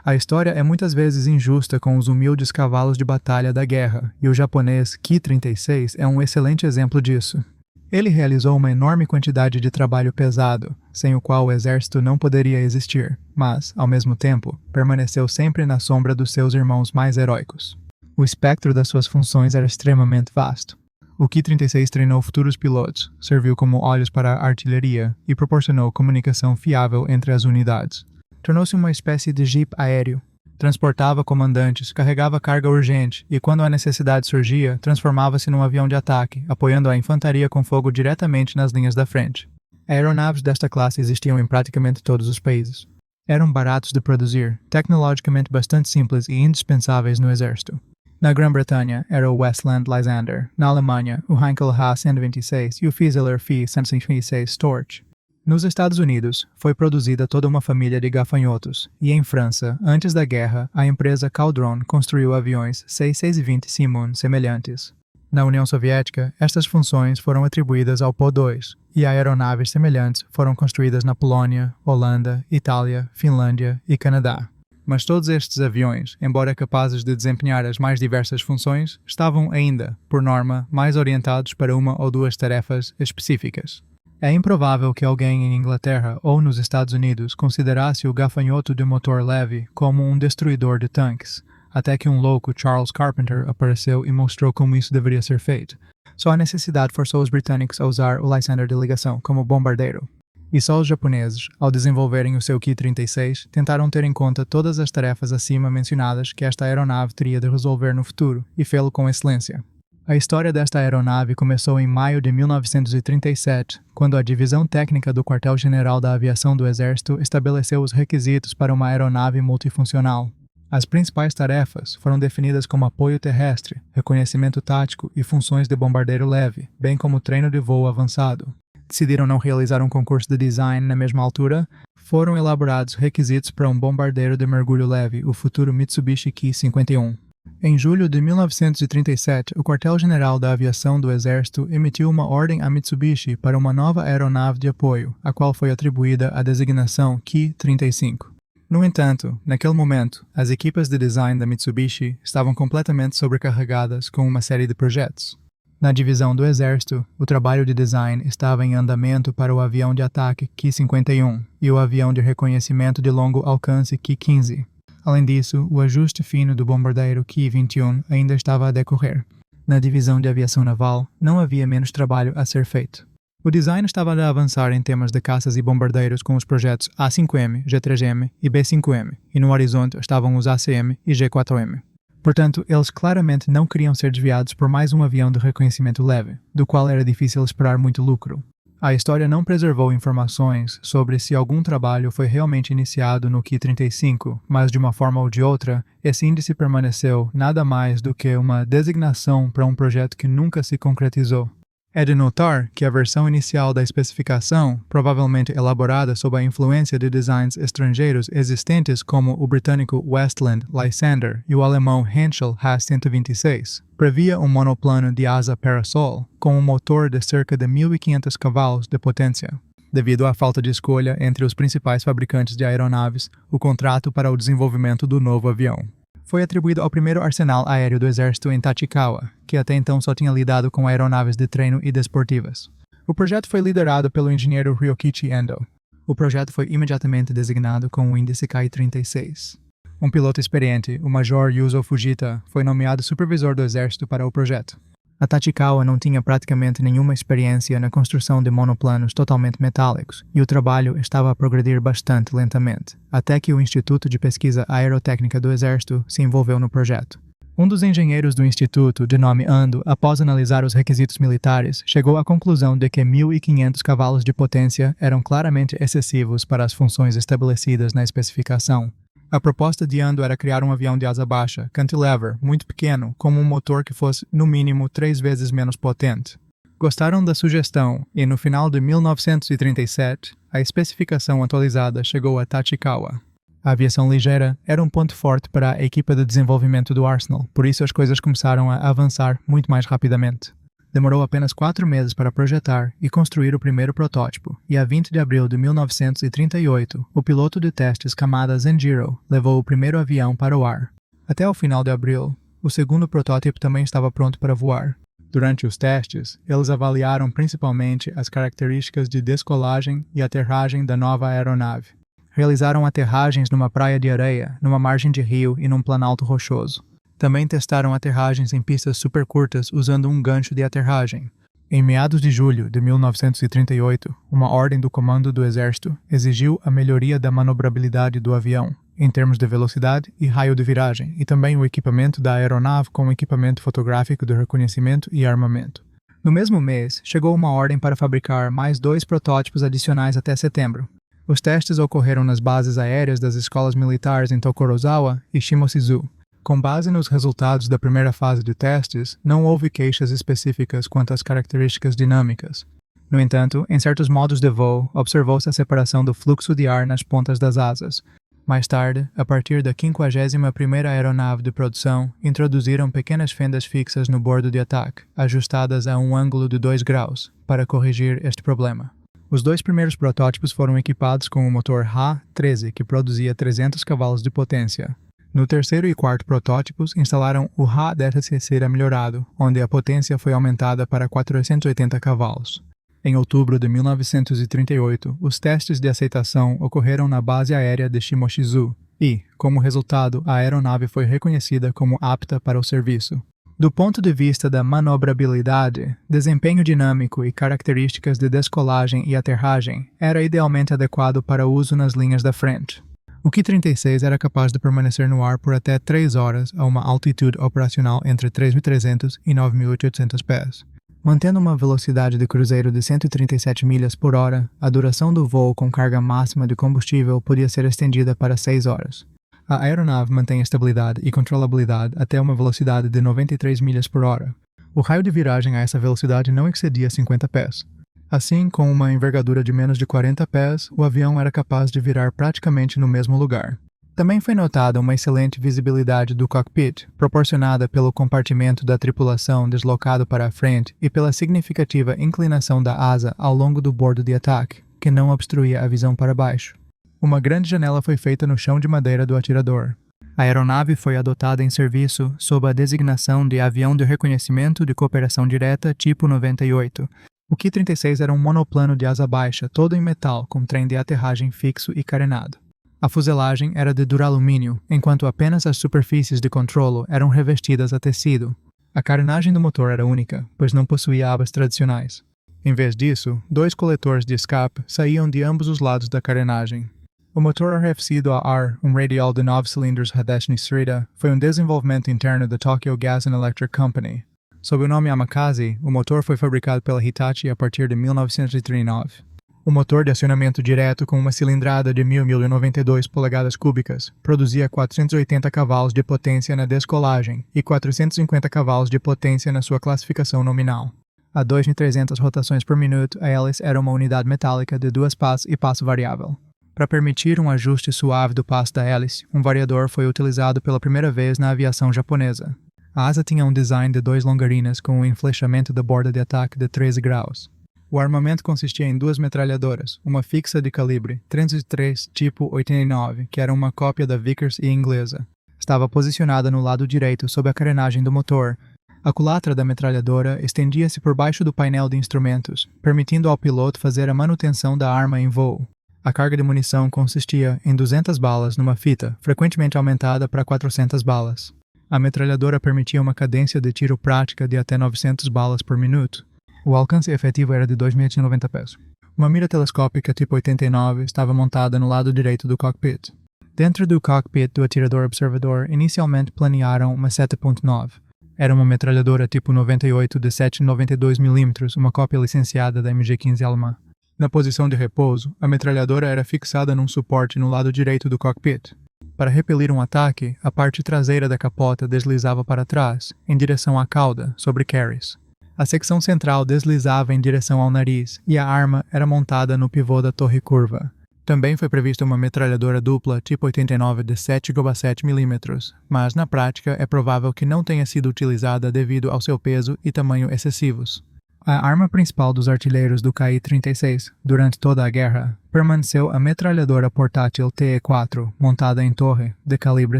A história é muitas vezes injusta com os humildes cavalos de batalha da guerra, e o japonês Ki-36 é um excelente exemplo disso. Ele realizou uma enorme quantidade de trabalho pesado, sem o qual o exército não poderia existir, mas, ao mesmo tempo, permaneceu sempre na sombra dos seus irmãos mais heróicos. O espectro das suas funções era extremamente vasto. O Ki-36 treinou futuros pilotos, serviu como olhos para a artilharia e proporcionou comunicação fiável entre as unidades. Tornou-se uma espécie de jeep aéreo. Transportava comandantes, carregava carga urgente e, quando a necessidade surgia, transformava-se num avião de ataque, apoiando a infantaria com fogo diretamente nas linhas da frente. Aeronaves desta classe existiam em praticamente todos os países. Eram baratos de produzir, tecnologicamente bastante simples e indispensáveis no exército. Na Grã-Bretanha era o Westland Lysander, na Alemanha o Heinkel Ha-126 e o Fieseler Fi-156 Storch. Nos Estados Unidos, foi produzida toda uma família de gafanhotos, e em França, antes da guerra, a empresa Caudron construiu aviões C-620 Simon semelhantes. Na União Soviética, estas funções foram atribuídas ao Po-2, e aeronaves semelhantes foram construídas na Polônia, Holanda, Itália, Finlândia e Canadá. Mas todos estes aviões, embora capazes de desempenhar as mais diversas funções, estavam ainda, por norma, mais orientados para uma ou duas tarefas específicas. É improvável que alguém em Inglaterra ou nos Estados Unidos considerasse o gafanhoto de motor leve como um destruidor de tanques, até que um louco Charles Carpenter apareceu e mostrou como isso deveria ser feito. Só a necessidade forçou os britânicos a usar o Lysander de ligação como bombardeiro. E só os japoneses, ao desenvolverem o seu Ki-36, tentaram ter em conta todas as tarefas acima mencionadas que esta aeronave teria de resolver no futuro, e fê-lo com excelência. A história desta aeronave começou em maio de 1937, quando a Divisão Técnica do Quartel-General da Aviação do Exército estabeleceu os requisitos para uma aeronave multifuncional. As principais tarefas foram definidas como apoio terrestre, reconhecimento tático e funções de bombardeiro leve, bem como treino de voo avançado. Decidiram não realizar um concurso de design na mesma altura, foram elaborados requisitos para um bombardeiro de mergulho leve, o futuro Mitsubishi Ki-51. Em julho de 1937, o Quartel-General da Aviação do Exército emitiu uma ordem a Mitsubishi para uma nova aeronave de apoio, a qual foi atribuída a designação Ki-35. No entanto, naquele momento, as equipas de design da Mitsubishi estavam completamente sobrecarregadas com uma série de projetos. Na divisão do Exército, o trabalho de design estava em andamento para o avião de ataque Ki-51 e o avião de reconhecimento de longo alcance Ki-15. Além disso, o ajuste fino do bombardeiro Ki-21 ainda estava a decorrer. Na divisão de aviação naval, não havia menos trabalho a ser feito. O design estava a avançar em temas de caças e bombardeiros com os projetos A-5M, G-3M e B-5M, e no horizonte estavam os A-CM e G-4M. Portanto, eles claramente não queriam ser desviados por mais um avião de reconhecimento leve, do qual era difícil esperar muito lucro. A história não preservou informações sobre se algum trabalho foi realmente iniciado no Ki-35, mas de uma forma ou de outra, esse índice permaneceu nada mais do que uma designação para um projeto que nunca se concretizou. É de notar que a versão inicial da especificação, provavelmente elaborada sob a influência de designs estrangeiros existentes como o britânico Westland Lysander e o alemão Henschel Ha-126, previa um monoplano de asa parasol com um motor de cerca de 1.500 cavalos de potência. Devido à falta de escolha entre os principais fabricantes de aeronaves, o contrato para o desenvolvimento do novo avião foi atribuído ao primeiro arsenal aéreo do exército em Tachikawa, que até então só tinha lidado com aeronaves de treino e desportivas. O projeto foi liderado pelo engenheiro Ryokichi Endo. O projeto foi imediatamente designado com o índice Ki-36. Um piloto experiente, o Major Yuzo Fujita, foi nomeado supervisor do exército para o projeto. A Tachikawa não tinha praticamente nenhuma experiência na construção de monoplanos totalmente metálicos, e o trabalho estava a progredir bastante lentamente, até que o Instituto de Pesquisa Aerotécnica do Exército se envolveu no projeto. Um dos engenheiros do instituto, de nome Ando, após analisar os requisitos militares, chegou à conclusão de que 1.500 cavalos de potência eram claramente excessivos para as funções estabelecidas na especificação. A proposta de Ando era criar um avião de asa baixa, cantilever, muito pequeno, com um motor que fosse, no mínimo, 3 vezes menos potente. Gostaram da sugestão e, no final de 1937, a especificação atualizada chegou a Tachikawa. A aviação ligeira era um ponto forte para a equipa de desenvolvimento do Arsenal, por isso as coisas começaram a avançar muito mais rapidamente. Demorou apenas 4 meses para projetar e construir o primeiro protótipo, e a 20 de abril de 1938, o piloto de testes Kamada Zenjiro levou o primeiro avião para o ar. Até o final de abril, o segundo protótipo também estava pronto para voar. Durante os testes, eles avaliaram principalmente as características de descolagem e aterragem da nova aeronave. Realizaram aterragens numa praia de areia, numa margem de rio e num planalto rochoso. Também testaram aterragens em pistas super curtas usando um gancho de aterragem. Em meados de julho de 1938, uma ordem do Comando do Exército exigiu a melhoria da manobrabilidade do avião, em termos de velocidade e raio de viragem, e também o equipamento da aeronave com equipamento fotográfico de reconhecimento e armamento. No mesmo mês, chegou uma ordem para fabricar mais 2 protótipos adicionais até setembro. Os testes ocorreram nas bases aéreas das escolas militares em Tokorozawa e Shimoshizu. Com base nos resultados da primeira fase de testes, não houve queixas específicas quanto às características dinâmicas. No entanto, em certos modos de voo, observou-se a separação do fluxo de ar nas pontas das asas. Mais tarde, a partir da 51ª aeronave de produção, introduziram pequenas fendas fixas no bordo de ataque, ajustadas a um ângulo de 2 graus, para corrigir este problema. Os 2 primeiros protótipos foram equipados com o motor Ha-13, que produzia 300 cavalos de potência. No terceiro e quarto protótipos, instalaram o Ha-10 melhorado, onde a potência foi aumentada para 480 cavalos. Em outubro de 1938, os testes de aceitação ocorreram na base aérea de Shimoshizu e, como resultado, a aeronave foi reconhecida como apta para o serviço. Do ponto de vista da manobrabilidade, desempenho dinâmico e características de descolagem e aterragem, era idealmente adequado para uso nas linhas da frente. O Ki-36 era capaz de permanecer no ar por até 3 horas a uma altitude operacional entre 3.300 e 9.800 pés. Mantendo uma velocidade de cruzeiro de 137 milhas por hora, a duração do voo com carga máxima de combustível podia ser estendida para 6 horas. A aeronave mantém estabilidade e controlabilidade até uma velocidade de 93 milhas por hora. O raio de viragem a essa velocidade não excedia 50 pés. Assim, com uma envergadura de menos de 40 pés, o avião era capaz de virar praticamente no mesmo lugar. Também foi notada uma excelente visibilidade do cockpit, proporcionada pelo compartimento da tripulação deslocado para a frente e pela significativa inclinação da asa ao longo do bordo de ataque, que não obstruía a visão para baixo. Uma grande janela foi feita no chão de madeira do atirador. A aeronave foi adotada em serviço sob a designação de Avião de Reconhecimento de Cooperação Direta Tipo 98. O Ki-36 era um monoplano de asa baixa, todo em metal, com trem de aterragem fixo e carenado. A fuselagem era de duralumínio, enquanto apenas as superfícies de controlo eram revestidas a tecido. A carenagem do motor era única, pois não possuía abas tradicionais. Em vez disso, 2 coletores de escape saíam de ambos os lados da carenagem. O motor arrefecido a ar, um radial de 9 cilindros Hadesh Srida, foi um desenvolvimento interno da Tokyo Gas and Electric Company. Sob o nome Amakaze, o motor foi fabricado pela Hitachi a partir de 1939. O motor de acionamento direto com uma cilindrada de 1.092 polegadas cúbicas produzia 480 cavalos de potência na descolagem e 450 cavalos de potência na sua classificação nominal. A 2.300 rotações por minuto, a hélice era uma unidade metálica de 2 passos e passo variável. Para permitir um ajuste suave do passo da hélice, um variador foi utilizado pela primeira vez na aviação japonesa. A asa tinha um design de 2 longarinas com um enflechamento da borda de ataque de 13 graus. O armamento consistia em 2 metralhadoras, uma fixa de calibre 303 tipo 89, que era uma cópia da Vickers e inglesa. Estava posicionada no lado direito sob a carenagem do motor. A culatra da metralhadora estendia-se por baixo do painel de instrumentos, permitindo ao piloto fazer a manutenção da arma em voo. A carga de munição consistia em 200 balas numa fita, frequentemente aumentada para 400 balas. A metralhadora permitia uma cadência de tiro prática de até 900 balas por minuto. O alcance efetivo era de 2.090 pés. Uma mira telescópica tipo 89 estava montada no lado direito do cockpit. Dentro do cockpit do atirador-observador, inicialmente planearam uma 7.9. Era uma metralhadora tipo 98 de 7,92 mm, uma cópia licenciada da MG-15 alemã. Na posição de repouso, a metralhadora era fixada num suporte no lado direito do cockpit. Para repelir um ataque, a parte traseira da capota deslizava para trás, em direção à cauda, sobre carries. A secção central deslizava em direção ao nariz e a arma era montada no pivô da torre curva. Também foi prevista uma metralhadora dupla tipo 89 de 7,7 mm, mas na prática é provável que não tenha sido utilizada devido ao seu peso e tamanho excessivos. A arma principal dos artilheiros do KI-36 durante toda a guerra permaneceu a metralhadora portátil TE-4 montada em torre de calibre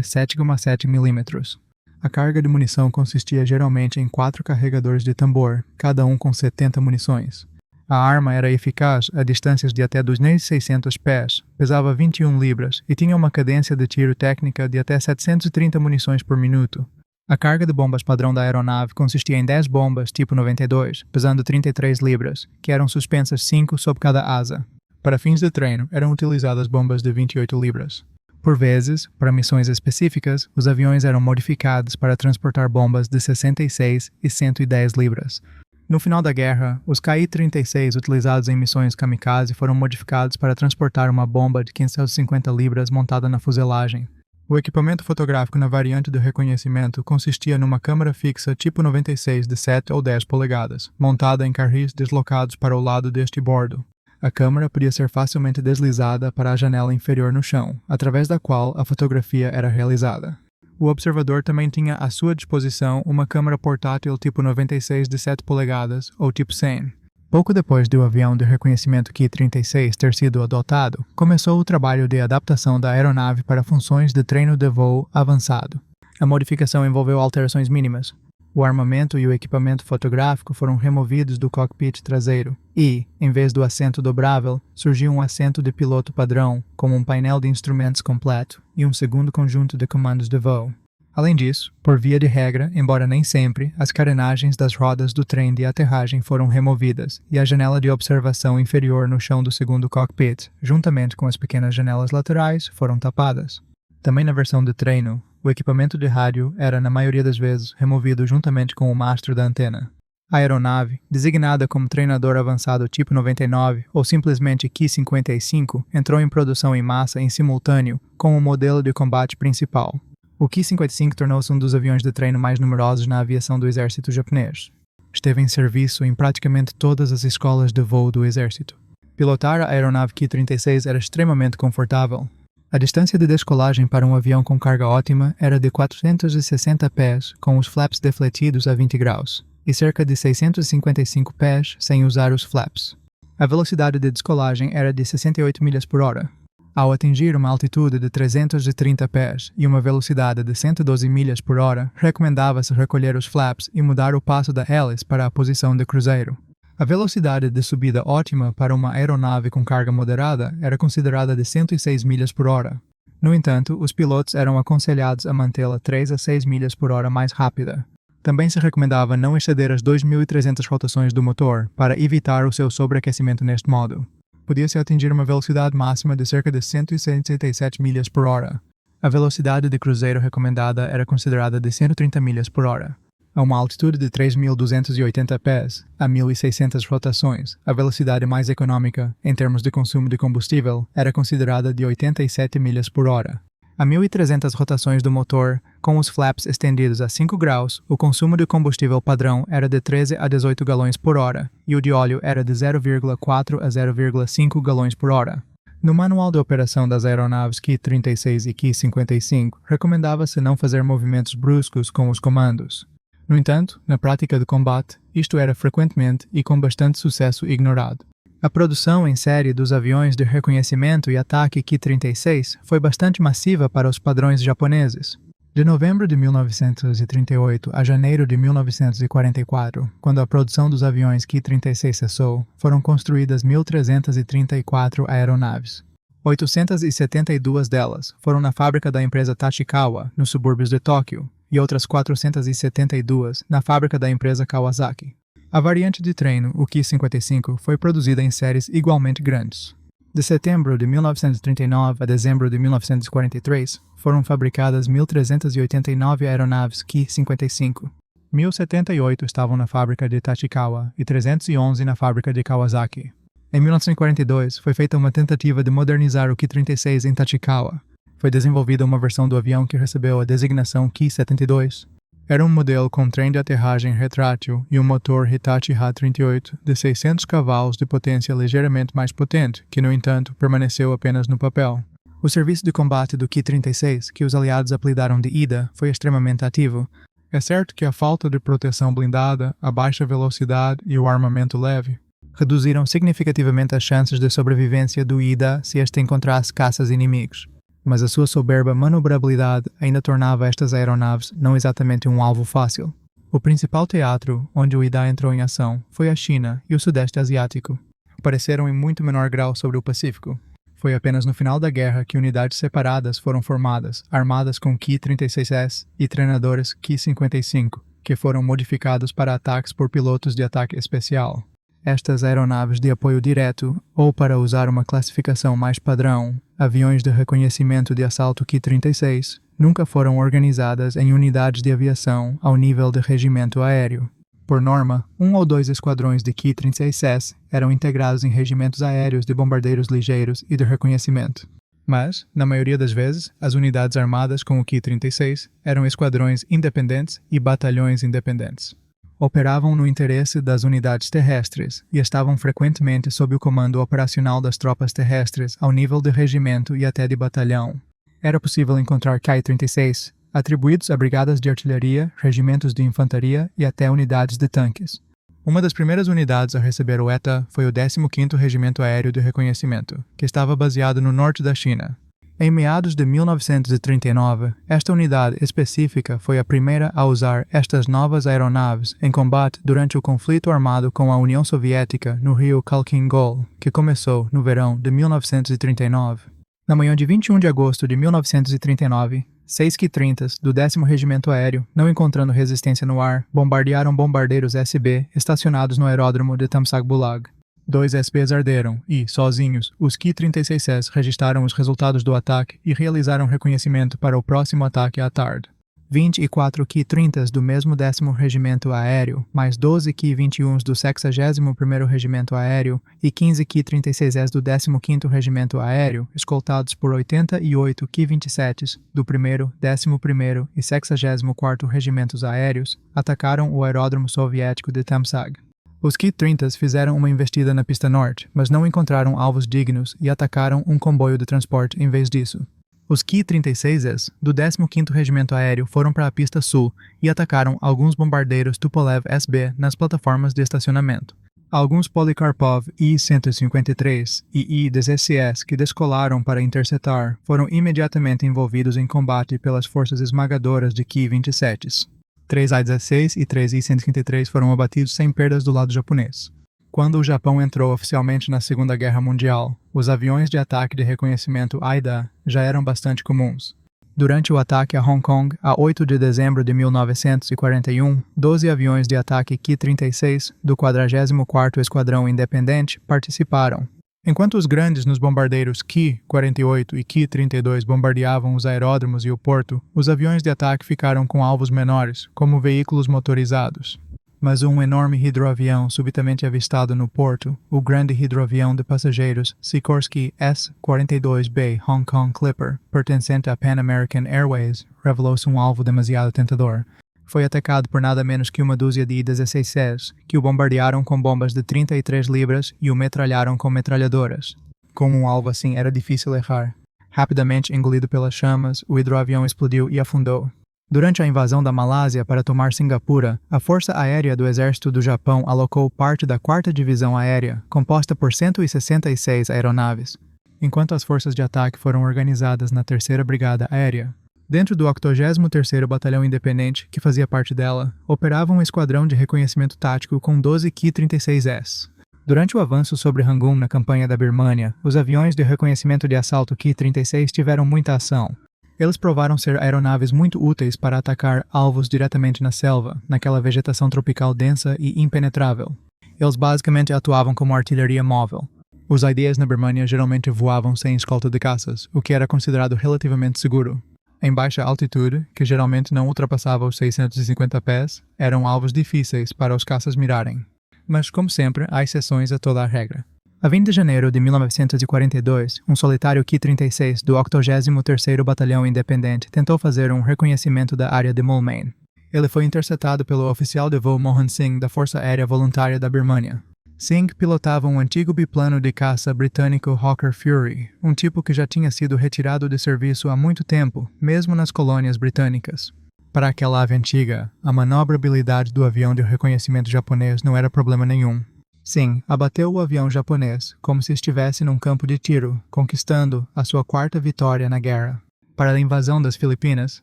7,7 mm. A carga de munição consistia geralmente em 4 carregadores de tambor, cada um com 70 munições. A arma era eficaz a distâncias de até 2.600 pés, pesava 21 libras e tinha uma cadência de tiro técnica de até 730 munições por minuto. A carga de bombas padrão da aeronave consistia em 10 bombas tipo 92, pesando 33 libras, que eram suspensas 5 sob cada asa. Para fins de treino, eram utilizadas bombas de 28 libras. Por vezes, para missões específicas, os aviões eram modificados para transportar bombas de 66 e 110 libras. No final da guerra, os KI-36 utilizados em missões kamikaze foram modificados para transportar uma bomba de 550 libras montada na fuselagem. O equipamento fotográfico na variante do reconhecimento consistia numa câmera fixa tipo 96 de 7 ou 10 polegadas, montada em carris deslocados para o lado deste bordo. A câmera podia ser facilmente deslizada para a janela inferior no chão, através da qual a fotografia era realizada. O observador também tinha à sua disposição uma câmera portátil tipo 96 de 7 polegadas, ou tipo 100. Pouco depois do avião de reconhecimento Ki-36 ter sido adotado, começou o trabalho de adaptação da aeronave para funções de treino de voo avançado. A modificação envolveu alterações mínimas. O armamento e o equipamento fotográfico foram removidos do cockpit traseiro e, em vez do assento dobrável, surgiu um assento de piloto padrão, com um painel de instrumentos completo e um segundo conjunto de comandos de voo. Além disso, por via de regra, embora nem sempre, as carenagens das rodas do trem de aterragem foram removidas e a janela de observação inferior no chão do segundo cockpit, juntamente com as pequenas janelas laterais, foram tapadas. Também na versão de treino, o equipamento de rádio era, na maioria das vezes, removido juntamente com o mastro da antena. A aeronave, designada como treinador avançado tipo 99 ou simplesmente Ki-55, entrou em produção em massa em simultâneo com o modelo de combate principal. O Ki-55 tornou-se um dos aviões de treino mais numerosos na aviação do exército japonês. Esteve em serviço em praticamente todas as escolas de voo do exército. Pilotar a aeronave Ki-36 era extremamente confortável. A distância de descolagem para um avião com carga ótima era de 460 pés, com os flaps defletidos a 20 graus, e cerca de 655 pés sem usar os flaps. A velocidade de descolagem era de 68 milhas por hora. Ao atingir uma altitude de 330 pés e uma velocidade de 112 milhas por hora, recomendava-se recolher os flaps e mudar o passo da hélice para a posição de cruzeiro. A velocidade de subida ótima para uma aeronave com carga moderada era considerada de 106 milhas por hora. No entanto, os pilotos eram aconselhados a mantê-la 3 a 6 milhas por hora mais rápida. Também se recomendava não exceder as 2.300 rotações do motor para evitar o seu sobreaquecimento neste modo. Podia-se atingir uma velocidade máxima de cerca de 167 milhas por hora. A velocidade de cruzeiro recomendada era considerada de 130 milhas por hora. A uma altitude de 3.280 pés, a 1.600 rotações, a velocidade mais econômica, em termos de consumo de combustível, era considerada de 87 milhas por hora. A 1.300 rotações do motor, com os flaps estendidos a 5 graus, o consumo de combustível padrão era de 13 a 18 galões por hora, e o de óleo era de 0,4 a 0,5 galões por hora. No manual de operação das aeronaves Ki-36 e Ki-55, recomendava-se não fazer movimentos bruscos com os comandos. No entanto, na prática de combate, isto era frequentemente e com bastante sucesso ignorado. A produção em série dos aviões de reconhecimento e ataque Ki-36 foi bastante massiva para os padrões japoneses. De novembro de 1938 a janeiro de 1944, quando a produção dos aviões Ki-36 cessou, foram construídas 1.334 aeronaves. 872 delas foram na fábrica da empresa Tachikawa, nos subúrbios de Tóquio, e outras 472 na fábrica da empresa Kawasaki. A variante de treino, o Ki-55, foi produzida em séries igualmente grandes. De setembro de 1939 a dezembro de 1943, foram fabricadas 1.389 aeronaves Ki-55. 1.078 estavam na fábrica de Tachikawa e 311 na fábrica de Kawasaki. Em 1942, foi feita uma tentativa de modernizar o Ki-36 em Tachikawa. Foi desenvolvida uma versão do avião que recebeu a designação Ki-72. Era um modelo com trem de aterragem retrátil e um motor Hitachi H38 de 600 cavalos de potência ligeiramente mais potente, que, no entanto, permaneceu apenas no papel. O serviço de combate do Ki-36, que os aliados apelidaram de Ida, foi extremamente ativo. É certo que a falta de proteção blindada, a baixa velocidade e o armamento leve reduziram significativamente as chances de sobrevivência do Ida se este encontrasse caças inimigos. Mas a sua soberba manobrabilidade ainda tornava estas aeronaves não exatamente um alvo fácil. O principal teatro onde o Ida entrou em ação foi a China e o Sudeste Asiático. Apareceram em muito menor grau sobre o Pacífico. Foi apenas no final da guerra que unidades separadas foram formadas, armadas com Ki-36S e treinadores Ki-55, que foram modificados para ataques por pilotos de ataque especial. Estas aeronaves de apoio direto, ou para usar uma classificação mais padrão, aviões de reconhecimento de assalto Ki-36, nunca foram organizadas em unidades de aviação ao nível de regimento aéreo. Por norma, 1 ou 2 esquadrões de Ki-36S eram integrados em regimentos aéreos de bombardeiros ligeiros e de reconhecimento. Mas, na maioria das vezes, as unidades armadas com o Ki-36 eram esquadrões independentes e batalhões independentes. Operavam no interesse das unidades terrestres e estavam frequentemente sob o comando operacional das tropas terrestres ao nível de regimento e até de batalhão. Era possível encontrar Ki-36 atribuídos a brigadas de artilharia, regimentos de infantaria e até unidades de tanques. Uma das primeiras unidades a receber o ETA foi o 15º Regimento Aéreo de Reconhecimento, que estava baseado no norte da China. Em meados de 1939, esta unidade específica foi a primeira a usar estas novas aeronaves em combate durante o conflito armado com a União Soviética no rio Khalkhin-Gol, que começou no verão de 1939. Na manhã de 21 de agosto de 1939, 6 Ki-30s do 10º Regimento Aéreo, não encontrando resistência no ar, bombardearam bombardeiros SB estacionados no aeródromo de Tamsag Bulag. 2 SBs arderam e, sozinhos, os Ki-36S registraram os resultados do ataque e realizaram reconhecimento para o próximo ataque à tarde. 24 Ki-30s do mesmo 10º Regimento Aéreo, mais 12 Ki-21s do 61º Regimento Aéreo e 15 Ki-36S do 15º Regimento Aéreo, escoltados por 88 Ki-27s do 1º, 11º e 64º Regimentos Aéreos, atacaram o aeródromo soviético de Tamsag. Os Ki-30s fizeram uma investida na pista norte, mas não encontraram alvos dignos e atacaram um comboio de transporte em vez disso. Os Ki-36s do 15º Regimento Aéreo foram para a pista sul e atacaram alguns bombardeiros Tupolev SB nas plataformas de estacionamento. Alguns Polikarpov I-153 e I-10SS que descolaram para interceptar foram imediatamente envolvidos em combate pelas forças esmagadoras de Ki-27s. 3 I-16 e 3 I-153 foram abatidos sem perdas do lado japonês. Quando o Japão entrou oficialmente na Segunda Guerra Mundial, os aviões de ataque de reconhecimento AIDA já eram bastante comuns. Durante o ataque a Hong Kong, a 8 de dezembro de 1941, 12 aviões de ataque Ki-36 do 44º Esquadrão Independente participaram. Enquanto os grandes nos bombardeiros Ki-48 e Ki-32 bombardeavam os aeródromos e o porto, os aviões de ataque ficaram com alvos menores, como veículos motorizados. Mas um enorme hidroavião subitamente avistado no porto, o grande hidroavião de passageiros Sikorsky S-42B Hong Kong Clipper, pertencente à Pan American Airways, revelou-se um alvo demasiado tentador. Foi atacado por nada menos que uma dúzia de I-16Cs, que o bombardearam com bombas de 33 libras e o metralharam com metralhadoras. Com um alvo assim era difícil errar. Rapidamente engolido pelas chamas, o hidroavião explodiu e afundou. Durante a invasão da Malásia para tomar Singapura, a Força Aérea do Exército do Japão alocou parte da 4ª Divisão Aérea, composta por 166 aeronaves, enquanto as forças de ataque foram organizadas na 3ª Brigada Aérea. Dentro do 83º Batalhão Independente, que fazia parte dela, operava um esquadrão de reconhecimento tático com 12 Ki-36S. Durante o avanço sobre Rangoon na campanha da Birmânia, os aviões de reconhecimento de assalto Ki-36 tiveram muita ação. Eles provaram ser aeronaves muito úteis para atacar alvos diretamente na selva, naquela vegetação tropical densa e impenetrável. Eles basicamente atuavam como artilharia móvel. Os IDs na Birmânia geralmente voavam sem escolta de caças, o que era considerado relativamente seguro. Em baixa altitude, que geralmente não ultrapassava os 650 pés, eram alvos difíceis para os caças mirarem. Mas, como sempre, há exceções a toda a regra. A 20 de janeiro de 1942, um solitário Ki-36 do 83º Batalhão Independente tentou fazer um reconhecimento da área de Moulmein. Ele foi interceptado pelo oficial de voo Mohan Singh da Força Aérea Voluntária da Birmânia. Singh pilotava um antigo biplano de caça britânico Hawker Fury, um tipo que já tinha sido retirado de serviço há muito tempo, mesmo nas colônias britânicas. Para aquela ave antiga, a manobrabilidade do avião de reconhecimento japonês não era problema nenhum. Singh abateu o avião japonês como se estivesse num campo de tiro, conquistando a sua 4ª vitória na guerra. Para a invasão das Filipinas,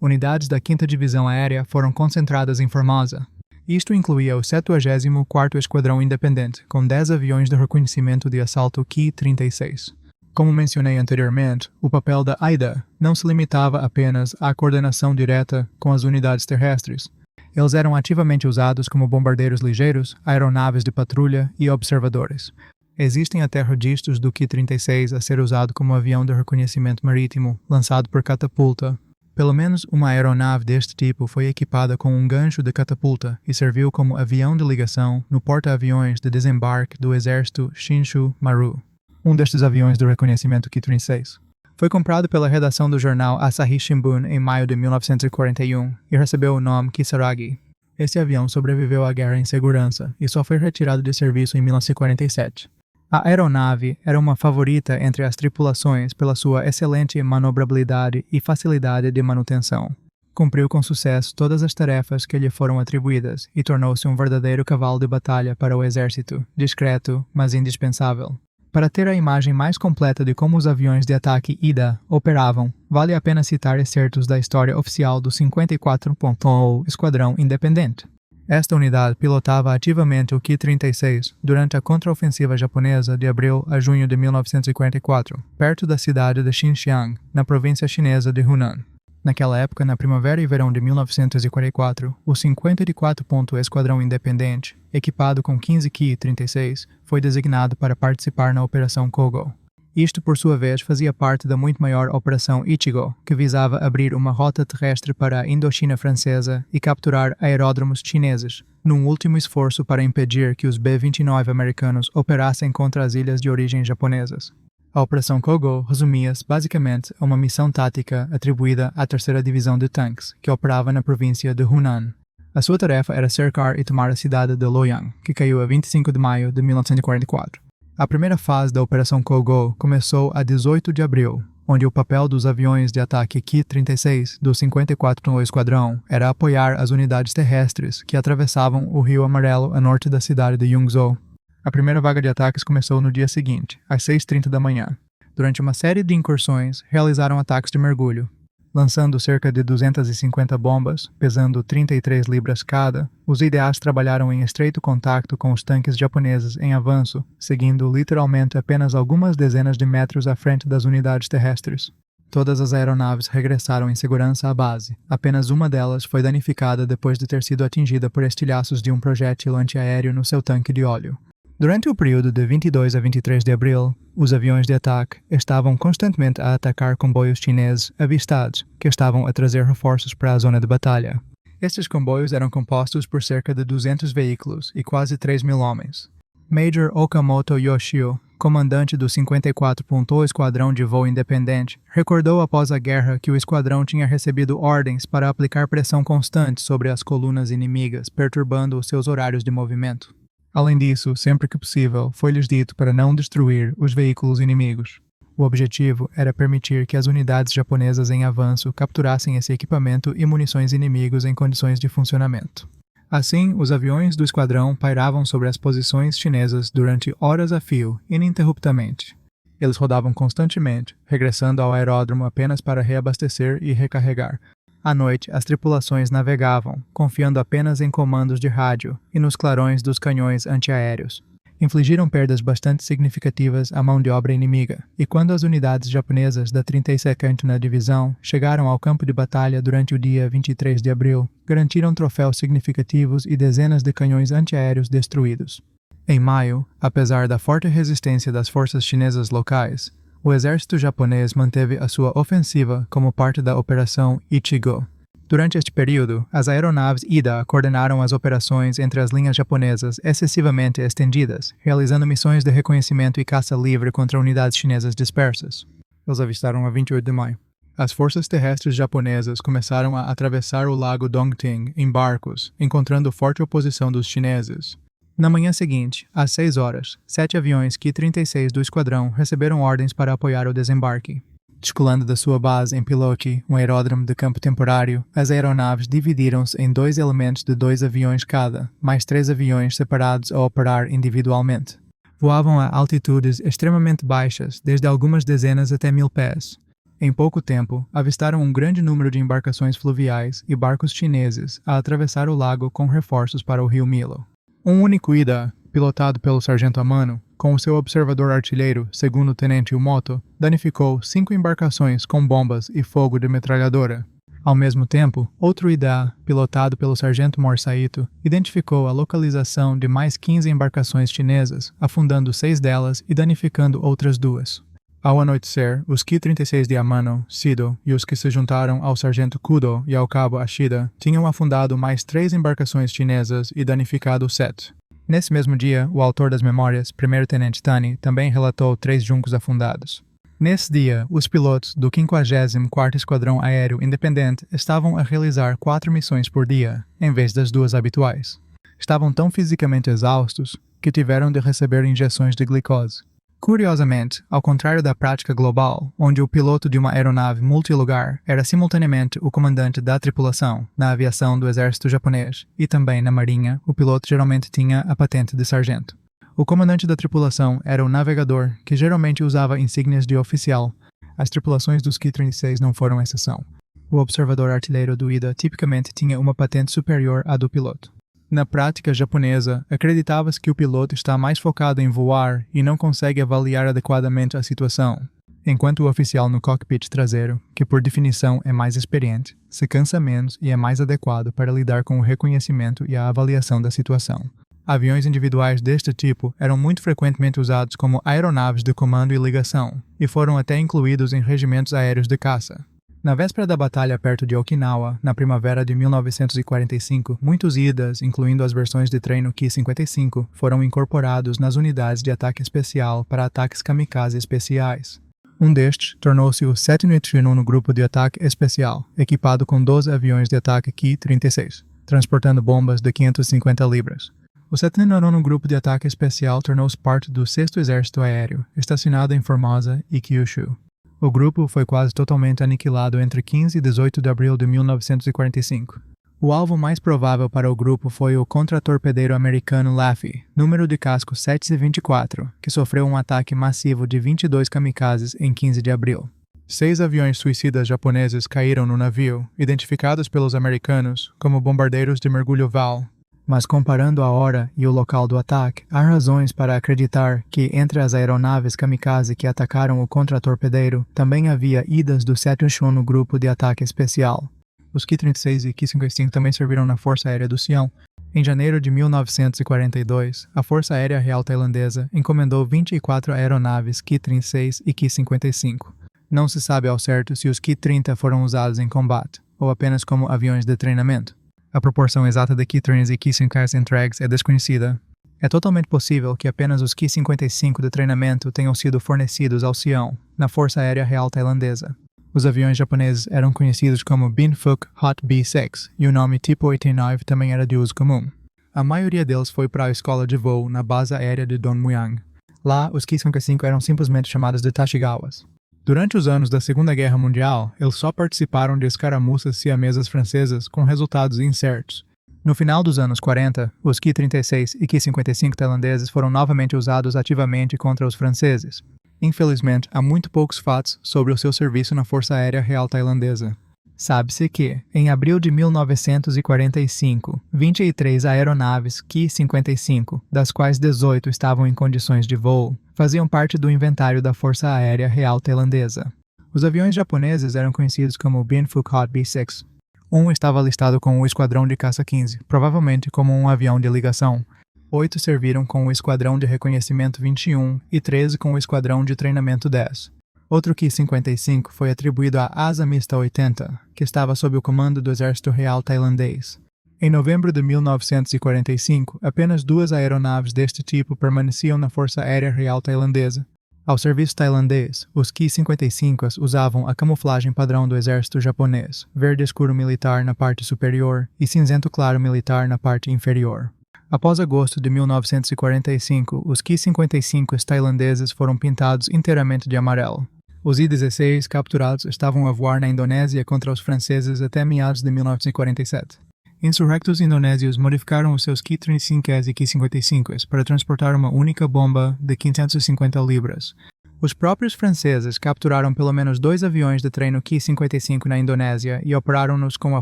unidades da 5ª Divisão Aérea foram concentradas em Formosa. Isto incluía o 74º Esquadrão Independente, com 10 aviões de reconhecimento de assalto Ki-36. Como mencionei anteriormente, o papel da AIDA não se limitava apenas à coordenação direta com as unidades terrestres. Eles eram ativamente usados como bombardeiros ligeiros, aeronaves de patrulha e observadores. Existem até registros do Ki-36 a ser usado como avião de reconhecimento marítimo, lançado por catapulta. Pelo menos uma aeronave deste tipo foi equipada com um gancho de catapulta e serviu como avião de ligação no porta-aviões de desembarque do exército Shinshu Maru. Um destes aviões de reconhecimento Ki-36 foi comprado pela redação do jornal Asahi Shimbun em maio de 1941 e recebeu o nome Kisaragi. Esse avião sobreviveu à guerra em segurança e só foi retirado de serviço em 1947. A aeronave era uma favorita entre as tripulações pela sua excelente manobrabilidade e facilidade de manutenção. Cumpriu com sucesso todas as tarefas que lhe foram atribuídas e tornou-se um verdadeiro cavalo de batalha para o exército, discreto, mas indispensável. Para ter a imagem mais completa de como os aviões de ataque IDA operavam, vale a pena citar excertos da história oficial do 54.0 Esquadrão Independente. Esta unidade pilotava ativamente o Ki-36 durante a contraofensiva japonesa de abril a junho de 1944, perto da cidade de Xinjiang, na província chinesa de Hunan. Naquela época, na primavera e verão de 1944, o 54º Esquadrão Independente, equipado com 15 Ki-36, foi designado para participar na Operação Kogo. Isto, por sua vez, fazia parte da muito maior Operação Ichigo, que visava abrir uma rota terrestre para a Indochina francesa e capturar aeródromos chineses, num último esforço para impedir que os B-29 americanos operassem contra as ilhas de origem japonesas. A Operação Kogo resumia-se, basicamente, a uma missão tática atribuída à 3ª Divisão de Tanques, que operava na província de Hunan. A sua tarefa era cercar e tomar a cidade de Luoyang, que caiu a 25 de maio de 1944. A primeira fase da Operação Kogo começou a 18 de abril, onde o papel dos aviões de ataque Ki-36 do 54º Esquadrão era apoiar as unidades terrestres que atravessavam o Rio Amarelo a norte da cidade de Yungzhou. A primeira vaga de ataques começou no dia seguinte, às 6h30 da manhã. Durante uma série de incursões, realizaram ataques de mergulho. Lançando cerca de 250 bombas, pesando 33 libras cada, os IDAs trabalharam em estreito contato com os tanques japoneses em avanço, seguindo literalmente apenas algumas dezenas de metros à frente das unidades terrestres. Todas as aeronaves regressaram em segurança à base. Apenas uma delas foi danificada depois de ter sido atingida por estilhaços de um projétil antiaéreo no seu tanque de óleo. Durante o período de 22 a 23 de abril, os aviões de ataque estavam constantemente a atacar comboios chineses avistados, que estavam a trazer reforços para a zona de batalha. Estes comboios eram compostos por cerca de 200 veículos e quase 3.000 homens. Major Okamoto Yoshio, comandante do 54º Esquadrão de Voo Independente, recordou após a guerra que o esquadrão tinha recebido ordens para aplicar pressão constante sobre as colunas inimigas, perturbando os seus horários de movimento. Além disso, sempre que possível, foi-lhes dito para não destruir os veículos inimigos. O objetivo era permitir que as unidades japonesas em avanço capturassem esse equipamento e munições inimigos em condições de funcionamento. Assim, os aviões do esquadrão pairavam sobre as posições chinesas durante horas a fio, ininterruptamente. Eles rodavam constantemente, regressando ao aeródromo apenas para reabastecer e recarregar. À noite, as tripulações navegavam, confiando apenas em comandos de rádio e nos clarões dos canhões antiaéreos. Infligiram perdas bastante significativas à mão de obra inimiga, e quando as unidades japonesas da 32ª Divisão chegaram ao campo de batalha durante o dia 23 de abril, garantiram troféus significativos e dezenas de canhões antiaéreos destruídos. Em maio, apesar da forte resistência das forças chinesas locais, o exército japonês manteve a sua ofensiva como parte da Operação Ichigo. Durante este período, as aeronaves IDA coordenaram as operações entre as linhas japonesas excessivamente estendidas, realizando missões de reconhecimento e caça livre contra unidades chinesas dispersas. Eles avistaram a 28 de maio. as forças terrestres japonesas começaram a atravessar o lago Dongting em barcos, encontrando forte oposição dos chineses. Na manhã seguinte, às 6 horas, 7 aviões Ki-36 do esquadrão receberam ordens para apoiar o desembarque. Descolando da sua base em Pilote, um aeródromo de campo temporário, as aeronaves dividiram-se em 2 elementos de 2 aviões cada, mais 3 aviões separados a operar individualmente. Voavam a altitudes extremamente baixas, desde algumas dezenas até 1000 pés. Em pouco tempo, avistaram um grande número de embarcações fluviais e barcos chineses a atravessar o lago com reforços para o rio Milo. Um único Ida, pilotado pelo sargento Amano, com o seu observador artilheiro, segundo o tenente Umoto, danificou 5 embarcações com bombas e fogo de metralhadora. Ao mesmo tempo, outro Ida, pilotado pelo sargento Morsaito, identificou a localização de mais 15 embarcações chinesas, afundando 6 delas e danificando outras 2. Ao anoitecer, os Ki-36 de Amano, Sido e os que se juntaram ao sargento Kudo e ao cabo Ashida tinham afundado mais 3 embarcações chinesas e danificado 7. Nesse mesmo dia, o autor das memórias, primeiro-tenente Tani, também relatou 3 juncos afundados. Nesse dia, os pilotos do 54º Esquadrão Aéreo Independente estavam a realizar 4 missões por dia, em vez das 2 habituais. Estavam tão fisicamente exaustos que tiveram de receber injeções de glicose. Curiosamente, ao contrário da prática global, onde o piloto de uma aeronave multilugar era simultaneamente o comandante da tripulação na aviação do exército japonês e também na marinha, o piloto geralmente tinha a patente de sargento. O comandante da tripulação era o navegador, que geralmente usava insígnias de oficial. As tripulações dos Ki-36 não foram exceção. O observador artilheiro do Ida tipicamente tinha uma patente superior à do piloto. Na prática japonesa, acreditava-se que o piloto está mais focado em voar e não consegue avaliar adequadamente a situação, enquanto o oficial no cockpit traseiro, que por definição é mais experiente, se cansa menos e é mais adequado para lidar com o reconhecimento e a avaliação da situação. Aviões individuais deste tipo eram muito frequentemente usados como aeronaves de comando e ligação, e foram até incluídos em regimentos aéreos de caça. Na véspera da batalha perto de Okinawa, na primavera de 1945, muitos Idas, incluindo as versões de treino Ki-55, foram incorporados nas unidades de ataque especial para ataques kamikaze especiais. Um destes tornou-se o 7º Grupo de Ataque Especial, equipado com 12 aviões de ataque Ki-36, transportando bombas de 550 libras. O 7º Grupo de Ataque Especial tornou-se parte do 6º Exército Aéreo, estacionado em Formosa e Kyushu. O grupo foi quase totalmente aniquilado entre 15 e 18 de abril de 1945. O alvo mais provável para o grupo foi o contratorpedeiro americano Laffey, número de casco 724, que sofreu um ataque massivo de 22 kamikazes em 15 de abril. 6 aviões suicidas japoneses caíram no navio, identificados pelos americanos como bombardeiros de mergulho Val. Mas comparando a hora e o local do ataque, há razões para acreditar que entre as aeronaves kamikaze que atacaram o contratorpedeiro, também havia Idas do 7º Grupo de Ataque Especial. Os Ki-36 e Ki-55 também serviram na Força Aérea do Sião. Em janeiro de 1942, a Força Aérea Real Tailandesa encomendou 24 aeronaves Ki-36 e Ki-55. Não se sabe ao certo se os Ki-30 foram usados em combate, ou apenas como aviões de treinamento. A proporção exata de Ki-30 e Ki-50 entregues é desconhecida. É totalmente possível que apenas os Ki-55 de treinamento tenham sido fornecidos ao Sião, na Força Aérea Real Tailandesa. Os aviões japoneses eram conhecidos como Bin Phuc Hot B-6 e o nome Tipo 89 também era de uso comum. A maioria deles foi para a escola de voo na base aérea de Donmueang. Lá, os Ki-55 eram simplesmente chamados de Tashigawas. Durante os anos da Segunda Guerra Mundial, eles só participaram de escaramuças siamesas francesas com resultados incertos. No final dos anos 40, os Ki-36 e Ki-55 tailandeses foram novamente usados ativamente contra os franceses. Infelizmente, há muito poucos fatos sobre o seu serviço na Força Aérea Real Tailandesa. Sabe-se que, em abril de 1945, 23 aeronaves Ki-55, das quais 18 estavam em condições de voo, faziam parte do inventário da Força Aérea Real Tailandesa. Os aviões japoneses eram conhecidos como Bin Phuc Hot B-6. Um estava listado com o Esquadrão de Caça 15, provavelmente como um avião de ligação. 8 serviram com o Esquadrão de Reconhecimento 21 e 13 com o Esquadrão de Treinamento 10. Outro Ki-55 foi atribuído à Asa Mista 80, que estava sob o comando do Exército Real Tailandês. Em novembro de 1945, apenas 2 aeronaves deste tipo permaneciam na Força Aérea Real Tailandesa. Ao serviço tailandês, os Ki-55s usavam a camuflagem padrão do exército japonês, verde escuro militar na parte superior e cinzento claro militar na parte inferior. Após agosto de 1945, os Ki-55s tailandeses foram pintados inteiramente de amarelo. Os I-16 capturados estavam a voar na Indonésia contra os franceses até meados de 1947. Insurrectos indonésios modificaram os seus Ki-35s e Ki-55s para transportar uma única bomba de 550 libras. Os próprios franceses capturaram pelo menos 2 aviões de treino Ki-55 na Indonésia e operaram-nos com a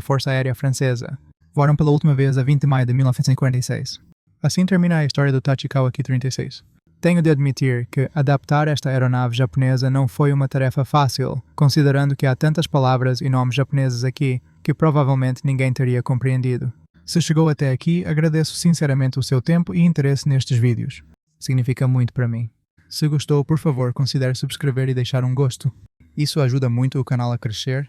Força Aérea Francesa. Voaram pela última vez a 20 de maio de 1946. Assim termina a história do Tachikawa Ki-36. Tenho de admitir que adaptar esta aeronave japonesa não foi uma tarefa fácil, considerando que há tantas palavras e nomes japoneses aqui que provavelmente ninguém teria compreendido. Se chegou até aqui, agradeço sinceramente o seu tempo e interesse nestes vídeos. Significa muito para mim. Se gostou, por favor, considere subscrever e deixar um gosto. Isso ajuda muito o canal a crescer